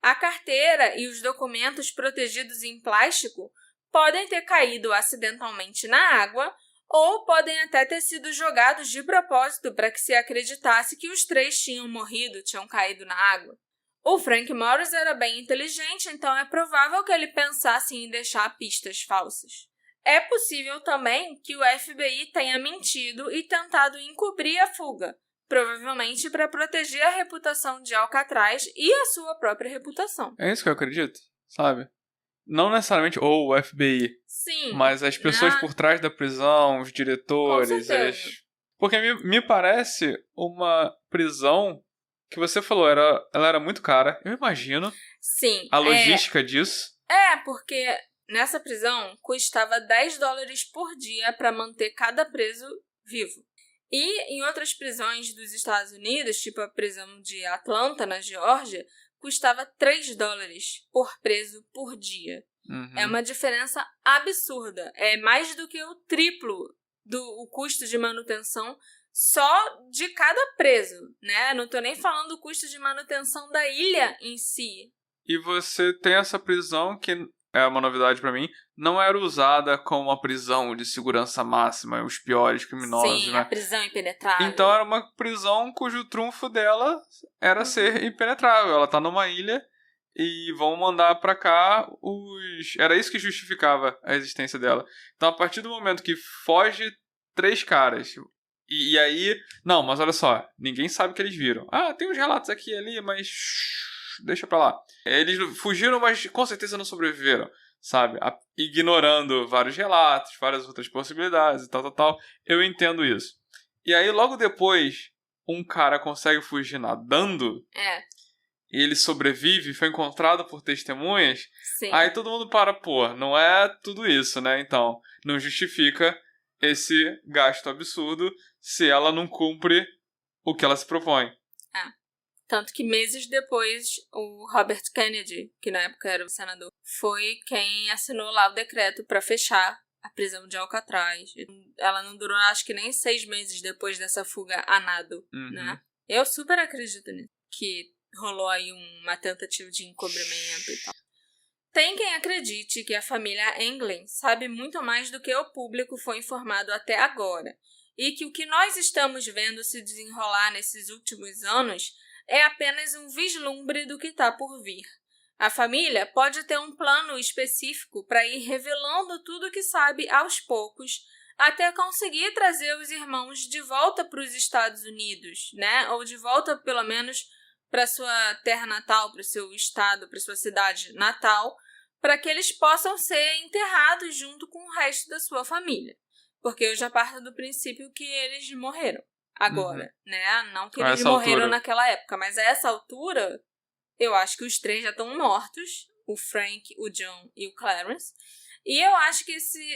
A carteira e os documentos protegidos em plástico podem ter caído acidentalmente na água ou podem até ter sido jogados de propósito para que se acreditasse que os 3 tinham morrido, tinham caído na água. O Frank Morris era bem inteligente, então é provável que ele pensasse em deixar pistas falsas. É possível também que o FBI tenha mentido e tentado encobrir a fuga, provavelmente para proteger a reputação de Alcatraz e a sua própria reputação. É isso que eu acredito, sabe? Não necessariamente o FBI, sim, mas as pessoas por trás da prisão, os diretores. Com certeza. Porque me parece uma prisão que você falou, ela era muito cara, eu imagino. Sim. A logística disso. Porque nessa prisão custava $10 por dia para manter cada preso vivo. E em outras prisões dos Estados Unidos, tipo a prisão de Atlanta, na Geórgia, custava $3 por preso por dia. Uhum. É uma diferença absurda. É mais do que o triplo do custo de manutenção só de cada preso, né? Não tô nem falando do custo de manutenção da ilha em si. E você tem essa prisão que é uma novidade pra mim, não era usada como uma prisão de segurança máxima, os piores criminosos, Sim, né? a prisão impenetrável. Então era uma prisão cujo trunfo dela era ser impenetrável. Ela tá numa ilha e vão mandar pra cá os... Era isso que justificava a existência dela. Então a partir do momento que foge 3 caras... E aí... Não, mas olha só, ninguém sabe o que eles viram. Tem uns relatos aqui e ali, mas... deixa pra lá. Eles fugiram, mas com certeza não sobreviveram. sabe? Ignorando vários relatos, várias outras possibilidades e tal. Eu entendo isso. E aí, logo depois, um cara consegue fugir nadando. E ele sobrevive, foi encontrado por testemunhas. Sim. Aí todo mundo pô, não é tudo isso, né? Então, não justifica esse gasto absurdo se ela não cumpre o que ela se propõe. Tanto que meses depois, o Robert Kennedy, que na época era o senador, foi quem assinou lá o decreto para fechar a prisão de Alcatraz. Ela não durou, acho que nem 6 meses depois dessa fuga a nado, né? Eu super acredito nisso, que rolou aí uma tentativa de encobrimento e tal. Tem quem acredite que a família Englund sabe muito mais do que o público foi informado até agora, e que o que nós estamos vendo se desenrolar nesses últimos anos é apenas um vislumbre do que está por vir. A família pode ter um plano específico para ir revelando tudo o que sabe aos poucos, até conseguir trazer os irmãos de volta para os Estados Unidos, né? Ou de volta, pelo menos, para sua terra natal, para o seu estado, para sua cidade natal, para que eles possam ser enterrados junto com o resto da sua família. Porque eu já parto do princípio que eles morreram agora, né? Não que eles morreram naquela época, mas a essa altura, eu acho que os 3 já estão mortos, o Frank, o John e o Clarence. E eu acho que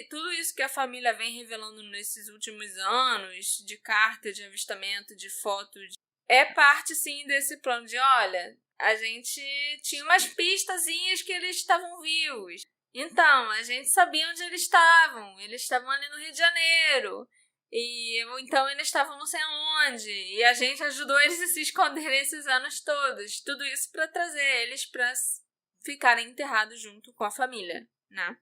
tudo isso que a família vem revelando nesses últimos anos, de carta, de avistamento, de foto, é parte, sim, desse plano de, olha, a gente tinha umas pistazinhas que eles estavam vivos. Então, a gente sabia onde eles estavam ali no Rio de Janeiro. Então eles estavam não sei onde, e a gente ajudou eles a se esconderem esses anos todos. Tudo isso para trazer eles para ficarem enterrados junto com a família, né?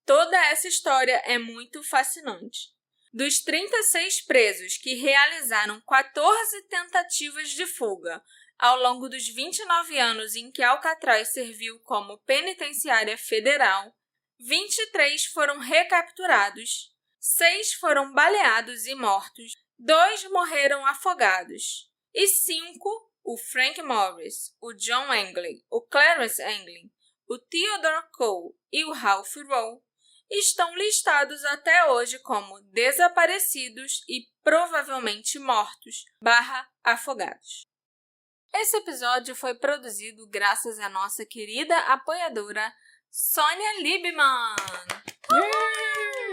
Toda essa história é muito fascinante. Dos 36 presos que realizaram 14 tentativas de fuga ao longo dos 29 anos em que Alcatraz serviu como penitenciária federal, 23 foram recapturados, 6 foram baleados e mortos, 2 morreram afogados, e 5, o Frank Morris, o John Englund, o Clarence Englund, o Theodore Cole e o Ralph Rowe, estão listados até hoje como desaparecidos e provavelmente mortos / afogados. Esse episódio foi produzido graças à nossa querida apoiadora Sônia Liebman.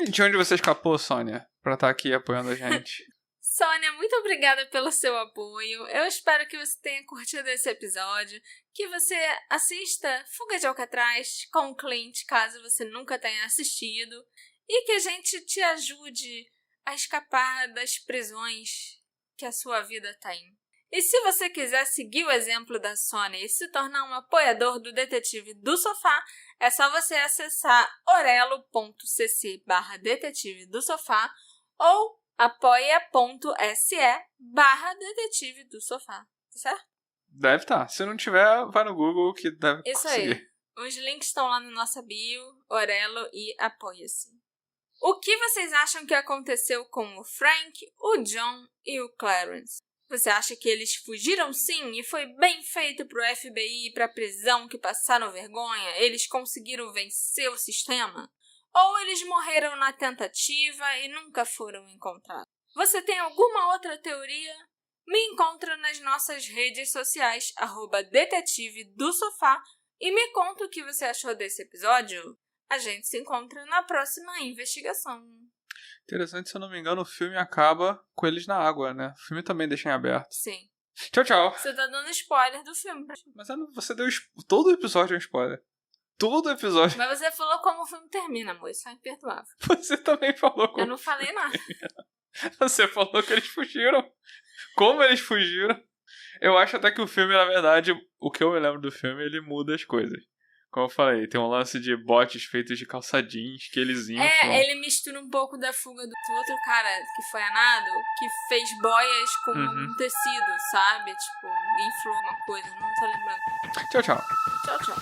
De onde você escapou, Sônia, pra estar aqui apoiando a gente? Sônia, muito obrigada pelo seu apoio. Eu espero que você tenha curtido esse episódio, que você assista Fuga de Alcatraz com o Clint, caso você nunca tenha assistido, e que a gente te ajude a escapar das prisões que a sua vida tem. E se você quiser seguir o exemplo da Sônia e se tornar um apoiador do Detetive do Sofá, é só você acessar orelo.cc/detetive do sofá ou apoia.se/detetive do sofá. Tá certo? Deve estar. Se não tiver, vai no Google que deve conseguir. Isso aí. Os links estão lá na nossa bio, Orelo e Apoia-se. O que vocês acham que aconteceu com o Frank, o John e o Clarence? Você acha que eles fugiram sim e foi bem feito pro FBI e pra prisão que passaram vergonha? Eles conseguiram vencer o sistema? Ou eles morreram na tentativa e nunca foram encontrados? Você tem alguma outra teoria? Me encontra nas nossas redes sociais, @detetive do sofá, e me conta o que você achou desse episódio. A gente se encontra na próxima investigação. Interessante, se eu não me engano, o filme acaba com eles na água, né? O filme também deixa em aberto. Sim. Tchau, tchau. Você tá dando spoiler do filme. Mas você deu todo o episódio é um spoiler. Todo episódio. Mas você falou como o filme termina, amor. Isso é imperdoável. Você também falou como. Eu não falei nada. Você falou que eles fugiram. Como eles fugiram. Eu acho até que o filme, na verdade, o que eu me lembro do filme, ele muda as coisas. Como eu falei, tem um lance de botes feitos de calça jeans que eles inflam. Ele mistura um pouco da fuga do outro cara que foi a nado, que fez boias com um tecido, sabe? Tipo, inflou uma coisa, não tô lembrando. Tchau, tchau. Tchau, tchau.